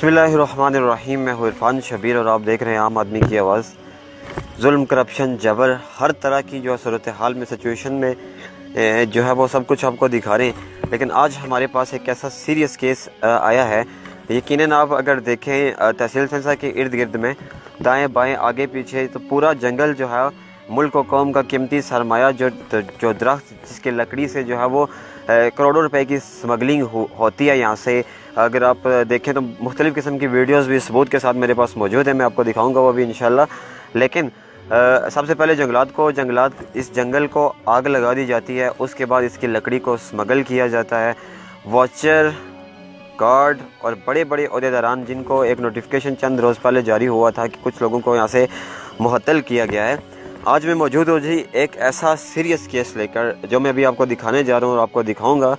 बिस्मिल्लाहिर्रहमानिर्रहीम। मैं हूँ इरफान शबीर और आप देख रहे हैं आम आदमी की आवाज़। जुल्म, करप्शन, जबर, हर तरह की जो सूरत हाल में, सिचुएशन में जो है वो सब कुछ आपको दिखा रहे हैं। लेकिन आज हमारे पास एक ऐसा सीरियस केस आया है। यकीनन आप अगर देखें तहसील सेंसा के इर्द गिर्द में दाएँ बाएँ आगे पीछे तो पूरा जंगल जो है मुल्क और कौम का कीमती सरमाया जो दरख्त जिसके लकड़ी से जो है वो करोड़ों रुपए की स्मगलिंग होती है यहाँ से। अगर आप देखें तो मुख्तलिफ़ किस्म की वीडियोस भी सबूत के साथ मेरे पास मौजूद है, मैं आपको दिखाऊंगा वो भी इंशाल्लाह। लेकिन सबसे पहले इस जंगल को आग लगा दी जाती है, उसके बाद इसकी लकड़ी को स्मगल किया जाता है। वॉचर, गार्ड और बड़े बड़े ओहदेदारान जिनको एक नोटिफिकेशन चंद रोज़ पहले जारी हुआ था कि कुछ लोगों को यहाँ से मुअत्तल किया गया है। आज मैं मौजूद हूँ जी एक ऐसा सीरियस केस लेकर जो मैं अभी आपको दिखाने जा रहा हूँ और आपको दिखाऊंगा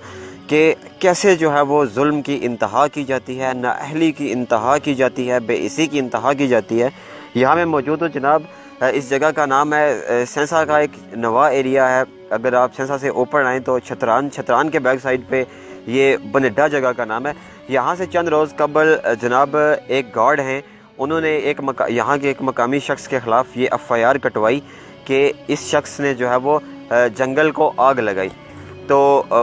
कि कैसे जो है वो जुल्म की इंतहा की जाती है, नाअहली की इंतहा की जाती है, बेइसी की इंतहा की जाती है। यहाँ मैं मौजूद हूँ जनाब। इस जगह का नाम है सेंसा का एक नवा एरिया है। अगर आप सेंसा से ऊपर आएँ तो छतरान के बैक साइड पे ये बनेडा जगह का नाम है। यहाँ से चंद रोज़ कबल जनाब एक गार्ड हैं, उन्होंने यहाँ के एक मकामी शख्स के ख़िलाफ़ ये एफआईआर कटवाई कि इस शख्स ने जो है वो जंगल को आग लगाई। तो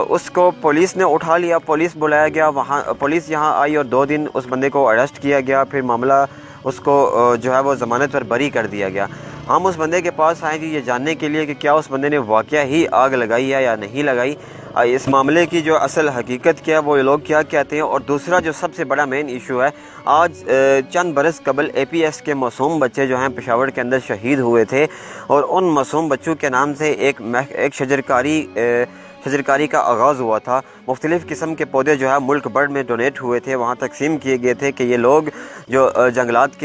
उसको पुलिस ने उठा लिया, पुलिस बुलाया गया, वहाँ पुलिस यहाँ आई और 2 दिन उस बंदे को अरेस्ट किया गया। फिर मामला उसको जो है वो ज़मानत पर बरी कर दिया गया। हम उस बंदे के पास आए कि ये जानने के लिए कि क्या उस बंदे ने वाकया ही आग लगाई है या नहीं लगाई, इस मामले की जो असल हकीकत क्या है, वो लोग क्या कहते हैं। और दूसरा जो सबसे बड़ा मेन इशू है, आज चंद बरस कबल APS के मासूम बच्चे जो हैं पेशावर के अंदर शहीद हुए थे और उन मासूम बच्चों के नाम से एक शजरकारी का आगाज़ हुआ था। मुख्तलिफ़ किस्म के पौधे जो है मुल्क भर में डोनेट हुए थे, वहाँ तकसीम किए गए थे कि ये लोग जो जंगलात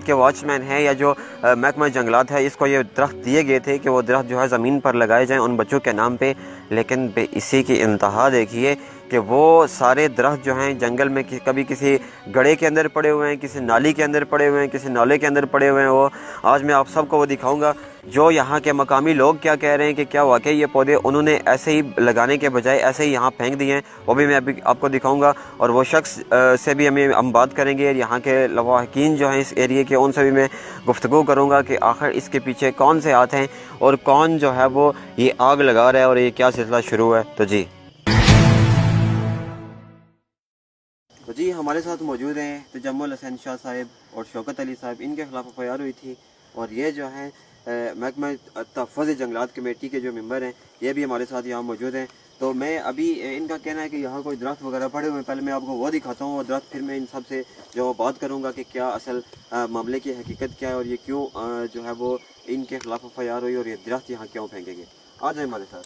के वॉचमैन हैं या जो महकमा जंगलात है, इसको ये दरख्त दिए गए थे कि वो दरख्त जो है ज़मीन पर लगाए जाएं उन बच्चों के नाम पे। लेकिन इसी की इंतहा देखिए कि वो सारे दरख्त जो हैं जंगल में कभी किसी गड्ढे के अंदर पड़े हुए हैं, किसी नाली के अंदर पड़े हुए हैं, किसी नाले के अंदर पड़े हुए हैं। वो आज मैं आप सबको वो दिखाऊंगा जो यहाँ के मकामी लोग क्या कह रहे हैं कि क्या वाकई ये पौधे उन्होंने ऐसे ही लगाने के बजाय ऐसे ही यहाँ फेंक दिए हैं, वो भी मैं अभी आपको दिखाऊंगा। और वो शख्स से भी हम बात करेंगे, यहाँ के लवाहकीन जो हैं इस एरिए के, उनसे भी मैं गुफ्तगू करूँगा कि आखिर इसके पीछे कौन से हाथ हैं और कौन जो है वो ये आग लगा रहा है और ये क्या सिलसिला शुरू है। तो जी हमारे साथ मौजूद हैं तजम्मुल हसन शाह साहब और शौकत अली साहब। इनके खिलाफ एफआईआर हुई थी और ये जो है महकमा तहफ़्फ़ुज़ जंगलात कमेटी के जो मेंबर हैं ये भी हमारे साथ यहाँ मौजूद हैं। तो मैं अभी इनका कहना है कि यहाँ कोई दरख्त वगैरह पड़े हुए हैं, पहले मैं आपको वो दिखाता हूँ और दरख्त फिर मैं इन सब से जो बात करूँगा कि क्या असल मामले की हकीकत क्या है और ये क्यों जो है वो इनके खिलाफ एफआईआर हुई और ये दरख्त यहाँ क्यों फेंकेंगे। आ जाए हमारे साथ।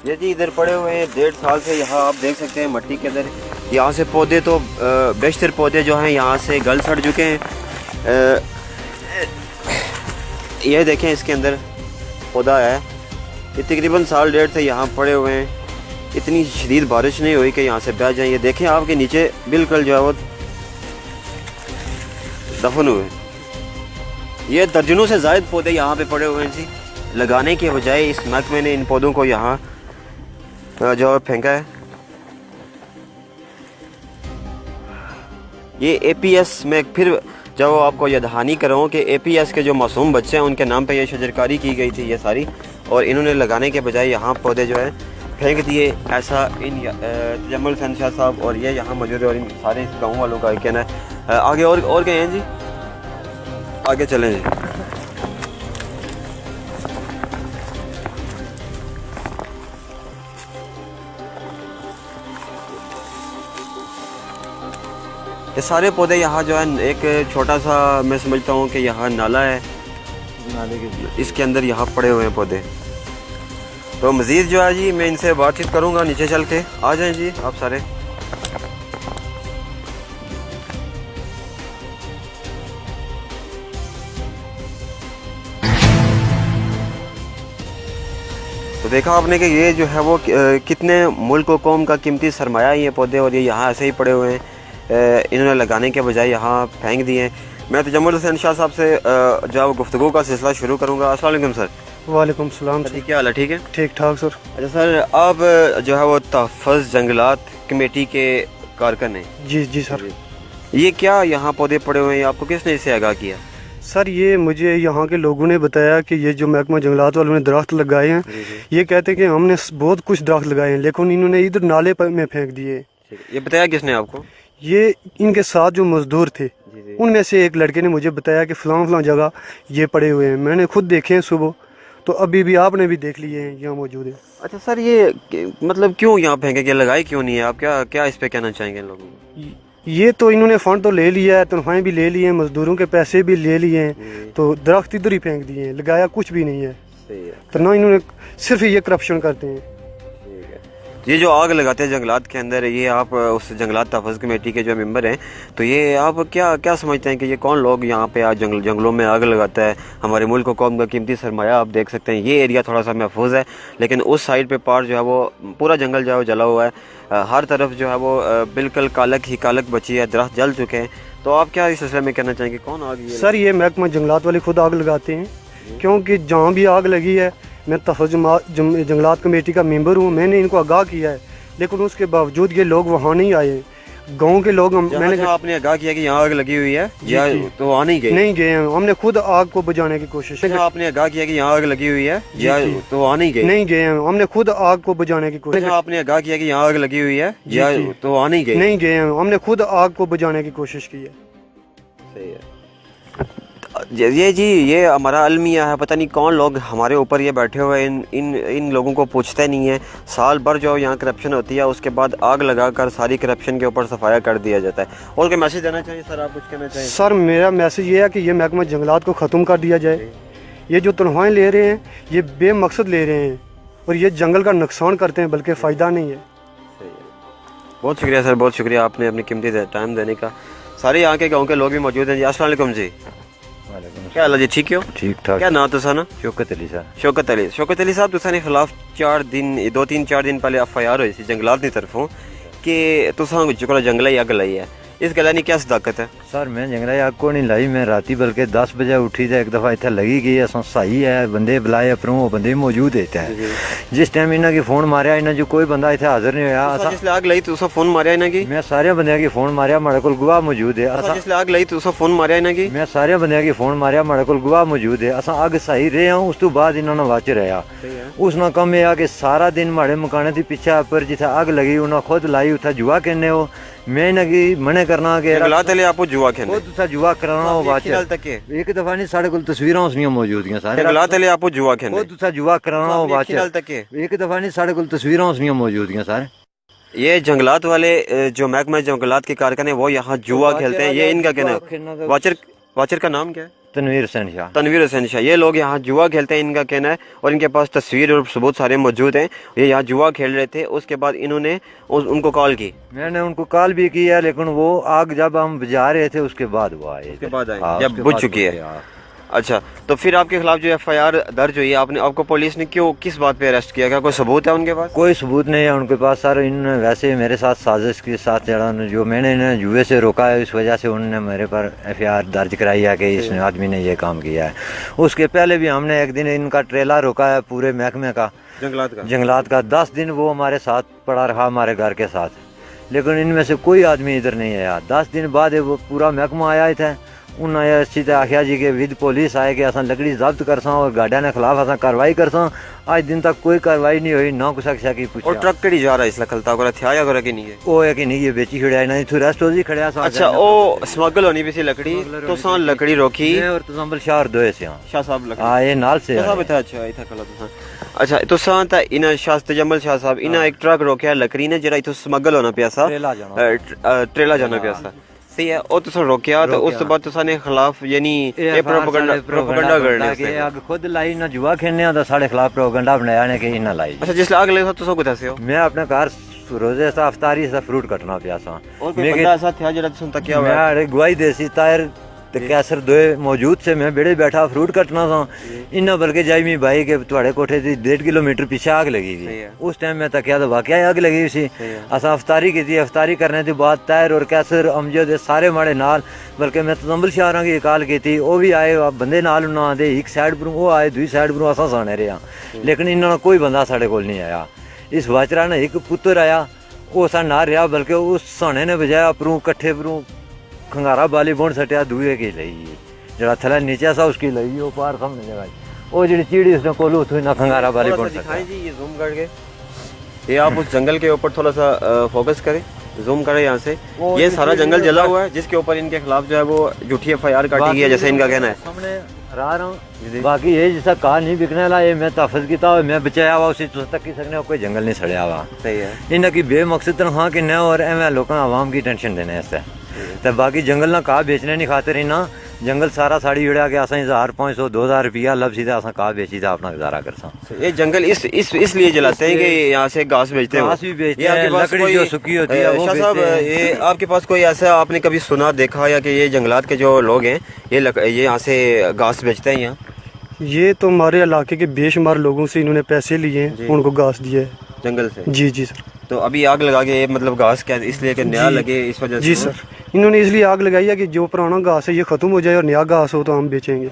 ये जी इधर पड़े हुए हैं 1.5 साल से। यहाँ आप देख सकते हैं मट्टी के अंदर यहाँ से पौधे तो बेशतर पौधे जो हैं यहाँ से गल सड़ चुके हैं। ये देखें इसके अंदर पौधा है, ये तकरीबन 1.5 साल से यहाँ पड़े हुए हैं। इतनी शदीद बारिश नहीं हुई कि यहाँ से बह जाएँ। ये देखें आपके नीचे बिल्कुल जो है वो दफन हुए। ये दर्जनों से ज़ायद पौधे यहाँ पे पड़े हुए हैं जी। लगाने के बजाय इस महकमे ने इन पौधों को यहाँ जो फेंका है। ये APS में फिर जब आपको ये दहानी कराऊँ कि APS के जो मासूम बच्चे हैं उनके नाम पे ये शजरकारी की गई थी ये सारी, और इन्होंने लगाने के बजाय यहाँ पौधे जो है फेंक दिए। ऐसा इन तजम्मुल हसन शाह साहब और ये यहाँ मौजूद है और इन सारे इस गाँव वालों का कहना है। आगे और गए हैं जी, आगे चलें जी। ये सारे पौधे यहाँ जो है एक छोटा सा मैं समझता हूँ कि यहाँ नाला है, नाले के इसके अंदर यहाँ पड़े हुए हैं पौधे। तो मज़ीद जो है जी मैं इनसे बातचीत करूँगा नीचे चल के। आ जाएं जी आप सारे। तो देखा आपने कि ये जो है वो कितने मुल्क व कौम का कीमती सरमाया ये पौधे, और ये यहाँ ऐसे ही पड़े हुए हैं, इन्होंने लगाने के बजाय यहाँ फेंक दिए हैं। मैं तजम्मुल हुसैन शाह साहब से जो है गुफ्तगू का सिलसिला शुरू करूँगा। अस्सलाम वालेकुम सर। वालेकुम सलाम सर। क्या हाल है? ठीक है, ठीक ठाक सर। अच्छा सर, आप जो है वो तहफ़्फ़ुज़ जंगलात कमेटी के कारकुन हैं? जी जी सर। ये क्या यहाँ पौधे पड़े हुए हैं, आपको किसने इससे आगाह किया? सर ये मुझे यहाँ के लोगों ने बताया कि ये जो महकमा जंगलात वालों ने दरख्त लगाए हैं, ये कहते हैं कि हमने बहुत कुछ दरख्त लगाए हैं लेकिन इन्होंने इधर नाले पर में फेंक दिए। ये बताया किसने आपको? ये इनके साथ जो मजदूर थे उनमें से एक लड़के ने मुझे बताया कि फलां जगह ये पड़े हुए हैं। मैंने खुद देखे हैं सुबह, तो अभी भी आपने भी देख लिए हैं, यहाँ मौजूद है। अच्छा सर, ये मतलब क्यों यहाँ फेंके, क्या लगाए क्यों नहीं है? आप क्या इस पे कहना चाहेंगे लोगों को? ये तो इन्होंने फंड तो ले लिया है, तनख्वाहें भी ले लिए हैं, मजदूरों के पैसे भी ले लिए हैं, तो दरख्त इधर ही फेंक दिए हैं, लगाया कुछ भी नहीं है। तो ना इन्होंने सिर्फ ये करप्शन करते हैं। ये जो आग लगाते हैं जंगलात के अंदर, ये आप उस जंगलात तहफ़्फ़ुज़ कमेटी के जो मेंबर हैं, तो ये आप क्या समझते हैं कि ये कौन लोग यहाँ पे आज जंगलों में आग लगाता है? हमारे मुल्क को कौम का कीमती सरमाया आप देख सकते हैं। ये एरिया थोड़ा सा महफूज है, लेकिन उस साइड पे पार जो है वो पूरा जंगल जो है वो जला हुआ है। हर तरफ जो है वो बिल्कुल कालक ही कालक बची है, दरख्त जल चुके हैं। तो आप क्या इस सिलसिले में कहना चाहेंगे, कौन आग? सर ये महकमा जंगलात वाले खुद आग लगाते हैं, क्योंकि जहाँ भी आग लगी है, मैं तहफ़्फ़ुज़ जंगलात कमेटी का मेंबर हूँ, मैंने इनको आगाह किया है, लेकिन उसके बावजूद ये लोग वहाँ नहीं आए। गांव के लोग मैंने आपने आगाह किया कि यहाँ आग लगी हुई है, या तो वहाँ नहीं गए हैं, हमने खुद आग को बुझाने की कोशिश की। आपने आगाह किया कि यहाँ आग लगी हुई है, या तो वहाँ नहीं गए हैं, हमने खुद आग को बुझाने की कोशिश। आपने आगाह किया कि यहाँ आग लगी हुई है, या तो वहाँ नहीं गए हैं, हमने खुद आग को बुझाने की कोशिश की है। सही है। ये हमारा अलमिया है, पता नहीं कौन लोग हमारे ऊपर ये बैठे हुए हैं, इन लोगों को पूछते नहीं है। साल भर जो यहाँ करप्शन होती है, उसके बाद आग लगाकर सारी करप्शन के ऊपर सफाया कर दिया जाता है। और क्या मैसेज देना चाहिए सर, आप कुछ कहना चाहिए? सर मेरा मैसेज ये है कि ये महकमा जंगलात को ख़त्म कर दिया जाए। ये जो तनख्वाहें ले रहे हैं ये बेमकसद ले रहे हैं, और ये जंगल का नुकसान करते हैं, बल्कि फ़ायदा नहीं है। बहुत शुक्रिया सर, बहुत शुक्रिया आपने अपनी कीमती टाइम देने का। सारे यहाँ के गाँव के लोग भी मौजूद हैं जी। अस्सलाम वालेकुम जी। क्या हाल है जी, ठीक हो? ठीक ठाक। क्या नाम तुसा ना? शौकत अली साहब। शौकत अली साहब, तुसा ने खिलाफ 2-3-4 दिन पहले FIR हुई थी जंगलात की तरफों कि तुसा जो जंगल ही अग लाई है। इस गला की क्या सदाकत है? सर मैं जंगला आग को नहीं लाई, मैं राती बल्कि 10 बजे उठी तो एक दफ़ा इतना लगी गई है, सही है, बंदे बुलाए अपरों, वो बंदे मौजूद होते हैं। जिस टाइम इन्हें की फोन मारिया, इन्हें जो कोई बंदा इतना हाजिर नहीं होया। जिसले आग लाई तुसा फोन मारिया इन्हें की? मैं सारे बंदे की फोन मारिया, मेरे को गवाह मौजूद है। जिसले आग लाई तुसा फोन मारिया इन्हें की? मैं सारे बंदे की फोन मारिया, मेरे को गवाह मौजूद है। असा अग सही रहे हैं, उस तो बाद इन्होंने वाच रहा। उसना कम यह कि सारा दिन माड़े मकाने के पीछे पर जिथे अग लगी उन्हें खुद लाई, उठा जुआ कहने हो। मैं नगी मने करना के आपको जुआ खेलने वो तुसा जुआ कराना हो बात एक दफा नहीं, साढ़े को तस्वीरें उसनियां मौजूद हैं सारे। आपको जुआ खेलने वो तुसा जुआ कराना हो बात एक दफा नहीं, साढ़े को तस्वीरें उसनियां मौजूद हैं सारे। ये जंगलात वाले जो महकमा जंगलात के कारकुन है वो यहाँ जुआ खेलते हैं, ये इनका कहना है। वाचर का नाम क्या है? तनवीर हुसैन शाह। ये लोग यहाँ जुआ खेलते हैं, इनका कहना है, और इनके पास तस्वीर और सबूत सारे मौजूद हैं। ये यहाँ जुआ खेल रहे थे, उसके बाद इन्होंने उनको कॉल की। मैंने उनको कॉल भी किया, लेकिन वो आग जब हम बुझा रहे थे उसके बाद वो आए, उसके बाद आए जब बुझ चुकी है। अच्छा, तो फिर आपके खिलाफ जो FIR दर्ज हुई है, आपको पुलिस ने किस बात पे अरेस्ट किया? क्या कोई सबूत है उनके पास? कोई सबूत नहीं है उनके पास सर। इन्होंने वैसे मेरे साथ साजिश के साथ जड़ा, जो मैंने इन्हें जुए से रोका है, इस वजह से उन्होंने मेरे पर FIR दर्ज कराई है कि इस आदमी ने ये काम किया है। उसके पहले भी हमने एक दिन इनका ट्रेलर रोका है पूरे महकमे का, जंगलात का 10 दिन वो हमारे साथ पड़ा रहा, हमारे घर के साथ, लेकिन इनमें से कोई आदमी इधर नहीं आया। 10 दिन बाद वो पूरा महकमा आया था, उन्हें अच्छी तरह आख्या जी के विद पुलिस आए कि असा लकड़ी जब्त करसा और गाड़िया ने खिलाफ असा कार्रवाई करसा। आज दिन तक कोई कार्रवाई नहीं हुई, ना कुछ की पूछा। और ट्रक कड़ी जा रहा है इसला खलता वगैरह थया या वगैरह की नहीं है? ओ है कि नहीं, ये बेची खड़ा है ना, इथु रेस्ट हो जी खड़ा सा। अच्छा, ओ स्मगल होनी भी सी लकड़ी, तो सा लकड़ी रोकी और तो संभल शाह दोए से शाह साहब लकड़ी। हां, ये नाल से साहब था। अच्छा इथा कला तो अच्छा, तो सा ता इन शाह तजम्मल शाह साहब इन एक ट्रक रोकया लकड़ी ने, जरा इथु स्मगल होना पिया सा, ट्रेला जाना पिया सा। सही है, और तुसा रोकिया, तो उस बाद तुसा ने खिलाफ यानी ये प्रोपेगेंडा करने के आग खुद लाई ना जुआ खेलने दा साढ़े खिलाफ प्रोपेगेंडा बनाया ने कि इना लाई। अच्छा, जिसले आग लगे तुसा कुछ से हो? मैं अपने घर रोजे सा अफ्तारी सा फ्रूट कटना पिया सा। और कोई बंदा ऐसा था जरा तुसा तकिया हुआ? मैं गवाही देसी तायर तो कैसर दोए मौजूद से मैं बेड़े बैठा फ्रूट कटना था इन्ना बल्कि जाई मी भाई के थोड़े कोठे से 1.5 किलोमीटर पीछे आग लगी थी। उस टाइम मैं तकिया तो वाकई आग लगी सी। असा अफ्तारी की थी, अफ्तारी करने के बाद तायर और कैसर अमजद सारे माड़े नाल, बल्कि मैं तंबल शाहरा की कॉल की थी, वो भी आए बंदे नाल उन्होंने आते एक साइड पर वो आए दूसरी साइड पर असा साने रहा, लेकिन इन्होंने कोई बंदा साढ़े को नहीं आया। इस वाचरा ने एक पुत्र आया वो सा ना रहा, बल्कि उस साने ने बजाया अपरू कट्ठे परू खंगारा बाली बोन सटिया दूए की लई जरा थला नीचे सा उसकी लई वो पार सामने जगह वो जी चीड़ी उसने कोलू थी ना खंगारा बाली बोन दिखाएं जी, ये जूम करके ये आप उस जंगल के ऊपर थोड़ा सा फोकस करें, जूम करें यहाँ से। ये सारा जंगल जला हुआ है जिसके ऊपर इनके खिलाफ जो है वो झूठी FIR काटी गई है, जैसे इनका कहना है। सामने रहा हूँ बाकी ये जैसा कहा नहीं बिकने वाला ये मैं तहफ़्फ़ुज़ किया हुआ मैं बचाया हुआ उसी तक की सकने कोई जंगल नहीं सड़िया हुआ। सही है। इनकी बेमकसद तनख्वाह कि न और एवं लोगों आवाम की टेंशन देने इससे तो बाकी जंगल ना कहा बेचने नहीं खाते ना जंगल सारा साड़ी उड़ा के असा 1500 2000 रुपया लब सीधा असा कहा बेची था अपना गुजारा कर सा। ये जंगल इसलिए जलाते हैं कि यहाँ से घास बेचते हैं, घास भी बेचते हैं, लकड़ी जो सूखी होती है वो शाह साहब, ये आपके पास कोई ऐसा आपने कभी सुना देखा या कि ये जंगलात के जो लोग हैं ये यहाँ से घास बेचते हैं? यहाँ ये तो हमारे इलाके के बेशुमार लोगों से इन्होंने पैसे लिए हैं, उनको घास दिया है जंगल से। जी जी सर। तो अभी आग लगा के मतलब घास क्या इसलिए कि नया लगे इस वजह से? जी सर, इन्होंने इसलिए आग लगाई है कि जो पुराना घास है ये ख़त्म हो जाए और नया घास हो तो हम बेचेंगे,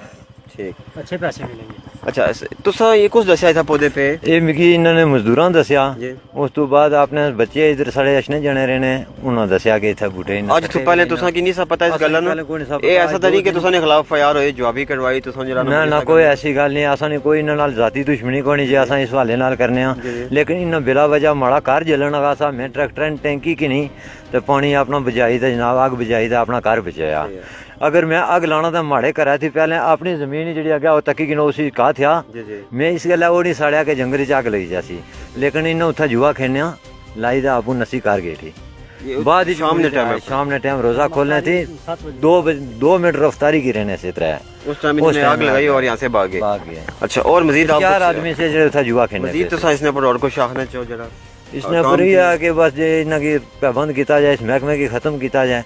ठीक, अच्छे पैसे मिलेंगे। अच्छा तो सर ये कुछ दसिया था पौधे पे? ये मिगी इन्होंने मजदूरां दसिया, जी। उस तो बाद आपने बच्चे इधर साढ़े अशने जने रहने उन्होंने दसिया कि इतना बूटे आज तो पहले तुसा की नहीं सब पता इस गल ना ये ऐसा तो नहीं कि तुसा ने खिलाफ FIR होए जवाबी करवाई तुसा जरा ना कोई ऐसी गल नहीं असा नहीं कोई इन्हां नाल जाती दुश्मनी कोई नहीं जे असा इस हवाले नाल करने आ, लेकिन इन्हां बिला वजह माड़ा घर जलन लगा सा मैं ट्रैक्टर टैंकी की नहीं तो पानी अपना बजाई तो जनाब अग बजाई तो अपना घर बचाया। अगर मैं अग लाना तो माड़े करा थी पहले अपनी जमीन जी अगे वो तकी गिनो उसी कहा था मैं इस गल वो नहीं साड़िया कि जंगल च अग लगी जासी, लेकिन इन्हें उत्थे जुआ खेलने लाई तो आपू नसी कर गई थी। बाद शाम ने टाइम रोजा खोलने थी 2 मिनट रफ्तारी की रहने से तरह उस टाइम इन्होंने आग लगाई और यहाँ से भाग गए। अच्छा और मजीद 4 आदमी से जो था जुआ खेलने मजीद तो इसने पर और कुछ आखना चाहो जरा? इसने पर यह कि बस जे इन्ना की पाबंद किया जाए, इस महकमे की खत्म किया जाए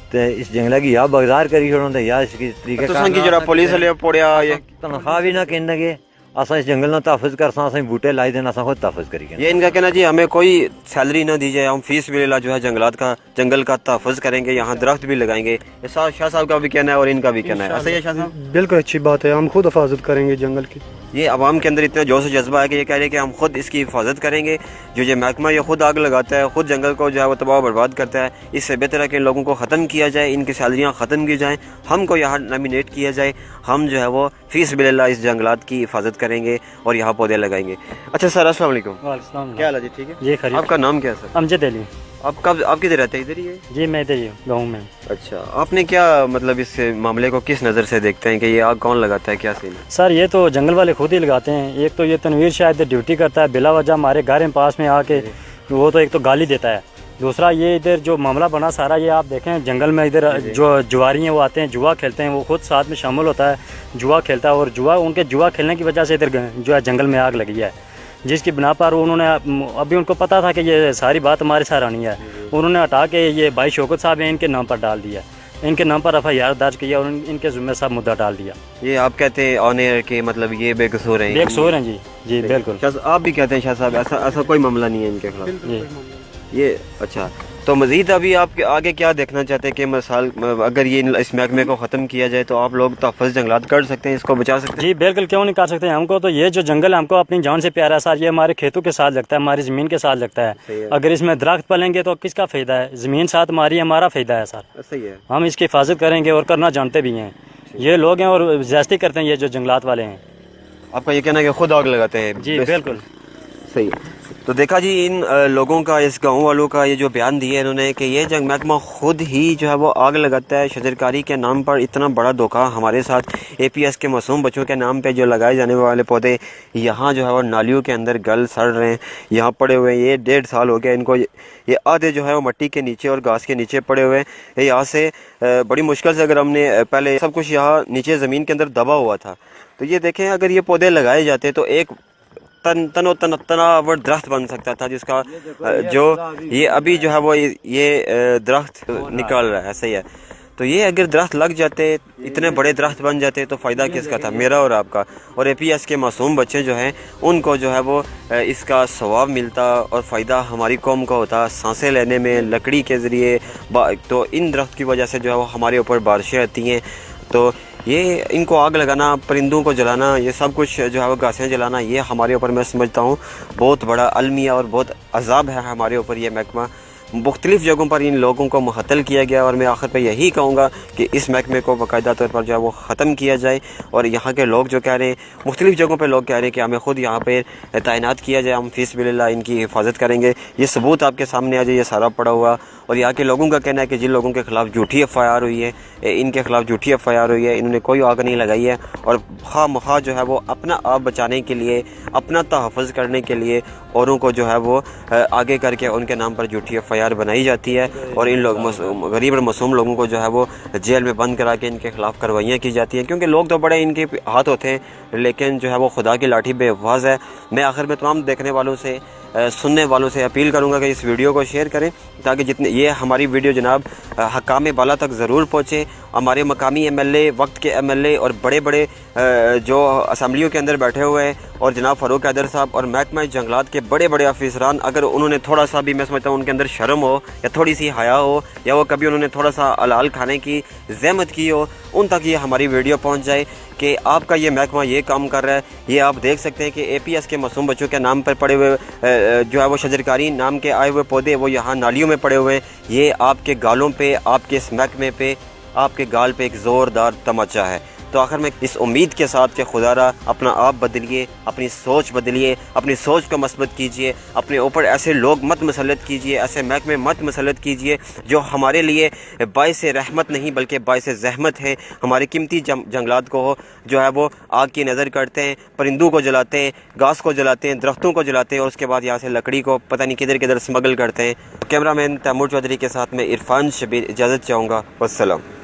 तो इस जंगल की या बगदार करी छोड़ो या इसकी तरीके की जरा पुलिस वाले पड़िया ये तनख्वाह भी ना कहने के असा इस जंगल ना तहफ़्फ़ुज़ कर सा बूटे लाई देना असा खुद तहफ़्फ़ुज़ करेंगे। ये इनका कहना जी हमें कोई सैलरी ना दी जाए, हम फीस बिला जो है जंगल का तहफ़्फ़ुज़ करेंगे, यहाँ दरख्त भी लगाएंगे। ये शाह साहब का भी कहना है और इनका भी कहना है, ऐसा ही है शाह साहब? बिल्कुल अच्छी बात है, हम खुद हिफाजत करेंगे जंगल की। ये आवाम के अंदर इतना जोश जज्बा है कि ये कह रहे हैं कि हम खुद इसकी हिफाजत करेंगे। जो ये महकमा ये खुद आग लगाता है, खुद जंगल को जो है वो तबाह बर्बाद करता है, इससे बेहतर है कि इन लोगों को ख़त्म किया जाए, इनकी सैलरियाँ ख़त्म की जाएँ, हमको यहाँ नॉमिनेट किया जाए, हम जो है वो फीस बिल्ला इस जंगलात की हिफाजत करेंगे और यहाँ पौधे लगाएंगे। अच्छा सर अस्सलाम वालेकुम। क्या हाल है जी? ठीक है जी खरीद। आपका नाम क्या है सर? अमजद अली। आप कब आप किधर रहते हैं? इधर ही है? जी मैं इधर ही हूँ गाँव में। अच्छा आपने क्या मतलब इस मामले को किस नज़र से देखते हैं कि ये आग कौन लगाता है, क्या सीन है? सर ये तो जंगल वाले खुद ही लगाते हैं। एक तो ये तनवीर शायद ड्यूटी करता है बिला वजह हमारे घर पास में आके, वो तो एक तो गाली देता है, दूसरा ये इधर जो मामला बना सारा ये आप देखें जंगल में इधर जो जुआरी हैं वो आते हैं जुआ खेलते हैं, वो खुद साथ में शामिल होता है, जुआ खेलता है और उनके जुआ खेलने की वजह से इधर जो है जंगल में आग लगी है, जिसकी बिना पर उन्होंने अभी उनको पता था कि ये सारी बात हमारे साथ आनी है, उन्होंने हटा के ये भाई शौकत साहब हैं इनके नाम पर डाल दिया, इनके नाम पर FIR दर्ज किया और इनके ज़िम्मे सब मुद्दा डाल दिया। ये आप कहते हैं ऑन एयर के मतलब ये बेकसूर हैं? बेकसूर हैं जी। जी बिल्कुल। आप भी कहते हैं शाह साहब ऐसा कोई मामला नहीं है इनके खिलाफ ये? अच्छा तो मजीद अभी आप आगे क्या देखना चाहते हैं कि मिसाल अगर ये इस महकमे को ख़त्म किया जाए तो आप लोग तहफ़्फ़ुज़ जंगलात कर सकते हैं, इसको बचा सकते हैं? जी बिल्कुल, क्यों नहीं कर सकते। हमको तो ये जो जंगल है हमको अपनी जान से प्यारा है सर, ये हमारे खेतों के साथ लगता है, हमारी ज़मीन के साथ लगता है। अगर इसमें दरख्त पलेंगे तो किसका फ़ायदा है? ज़मीन साथ हमारी, हमारा फ़ायदा है सर। सही है, हम इसकी हिफाजत करेंगे और करना जानते भी हैं। ये लोग हैं और ज़्यादती करते हैं ये जो जंगलात वाले हैं। आपका ये कहना है कि खुद आग लगाते हैं? जी बिल्कुल सही। तो देखा जी इन लोगों का, इस गांव वालों का ये जो बयान दिया इन्होंने कि ये जंग महकमा खुद ही जो है वो आग लगाता है शजरकारी के नाम पर। इतना बड़ा धोखा हमारे साथ APS के मासूम बच्चों के नाम पे जो लगाए जाने वाले पौधे यहाँ जो है वो नालियों के अंदर गल सड़ रहे हैं, यहाँ पड़े हुए हैं। ये 1.5 साल हो गया इनको, ये आधे जो है वो मट्टी के नीचे और घास के नीचे पड़े हुए हैं। यहाँ से बड़ी मुश्किल से अगर हमने पहले सब कुछ यहाँ नीचे ज़मीन के अंदर दबा हुआ था, तो ये देखें अगर ये पौधे लगाए जाते तो एक तनावर दरख्त बन सकता था, जिसका जो ये अभी जो है वो ये दरख्त निकल रहा है। सही है। तो ये अगर दरख्त लग जाते, इतने बड़े दरख्त बन जाते, तो फ़ायदा किसका था, मेरा और आपका। और APS के मासूम बच्चे जो हैं उनको जो है वो इसका सवाब मिलता और फ़ायदा हमारी कौम का होता, सांसें लेने में, लकड़ी के ज़रिए। तो इन दरख्त की वजह से जो है वो हमारे ऊपर बारिशें आती हैं, तो ये इनको आग लगाना, परिंदों को जलाना, ये सब कुछ जो है वो घासें जलाना, ये हमारे ऊपर मैं समझता हूँ बहुत बड़ा अलमिया और बहुत अजाब है हमारे ऊपर। ये महकमा मुख्तलिफ़ जगहों पर इन लोगों को मुअत्तल किया गया और मैं आखिर पे यही कहूँगा कि इस महकमे को बाकायदा तौर पर जो है वो ख़त्म किया जाए। और यहाँ के लोग जो कह रहे हैं, मुख्तलिफ़ जगहों पे लोग कह रहे हैं कि हमें ख़ुद यहाँ पे तैनात किया जाए, हम फ़ीसबिल्लाह इनकी हिफाजत करेंगे। ये सबूत आपके सामने आ जाए, ये सारा पड़ा हुआ। और यहाँ के लोगों का कहना है कि जिन लोगों के ख़िलाफ़ झूठी FIR हुई है, इनके ख़िलाफ़ झूठी FIR हुई है, इन्होंने कोई आग नहीं लगाई है और खामखा जो है वो अपना आप बचाने के लिए, अपना तहफ़्फ़ुज़ करने के लिए औरों को जो है वो आगे करके उनके नाम पर झूठी FIR बनाई जाती है और इन लोग गरीब और मासूम लोगों को जो है वो जेल में बंद करा के इनके ख़िलाफ़ कार्रवाइयाँ की जाती हैं। क्योंकि लोग तो बड़े इनके हाथ होते हैं, लेकिन जो है वो खुदा की लाठी बेवफाज़ है। मैं आखिर में तमाम देखने वालों से, सुनने वालों से अपील करूंगा कि इस वीडियो को शेयर करें ताकि जितने ये हमारी वीडियो जनाब हकाम बाला तक ज़रूर पहुँचे। हमारे मकामी MLA, वक्त के MLA और बड़े बड़े जो असम्बलियों के अंदर बैठे हुए हैं और जनाब फ़ारूक हैदर साहब और महकमा जंगलात के बड़े बड़े अफसरान, अगर उन्होंने थोड़ा सा भी, मैं समझता हूँ उनके अंदर शर्म हो या थोड़ी सी हया हो या वो कभी उन्होंने थोड़ा सा हलाल खाने की ज़हमत की हो, उन तक ये हमारी वीडियो पहुँच जाए कि आपका ये महकमा ये काम कर रहा है। ये आप देख सकते हैं कि APS के मासूम बच्चों के नाम पर पड़े हुए जो है वो शजरकारी नाम के आए हुए पौधे वो यहाँ नालियों में पड़े हुए हैं। ये आपके गालों पे, आपके इस महकमे पे, आपके गाल पे एक ज़ोरदार तमाचा है। तो आखिर में इस उम्मीद के साथ कि खुदारा अपना आप बदलिए, अपनी सोच बदलिए, अपनी सोच को मस्बत कीजिए, अपने ऊपर ऐसे लोग मत मसलत कीजिए, ऐसे महकमे मत मसलत कीजिए जो हमारे लिए बाइस रहमत नहीं बल्कि बाइस ज़हमत है। हमारे कीमती जंगलात को जो है वो आग की नज़र करते हैं, परिंदों को जलाते हैं, घास को जलाते हैं, दरख्तों को जलाते हैं और उसके बाद यहाँ से लकड़ी को पता नहीं किधर किधर स्मगल करते हैं। कैमरामैन तैमूर चौधरी के साथ मैं इरफान शबीर इजाज़त चाहूँगा। वस्सलाम।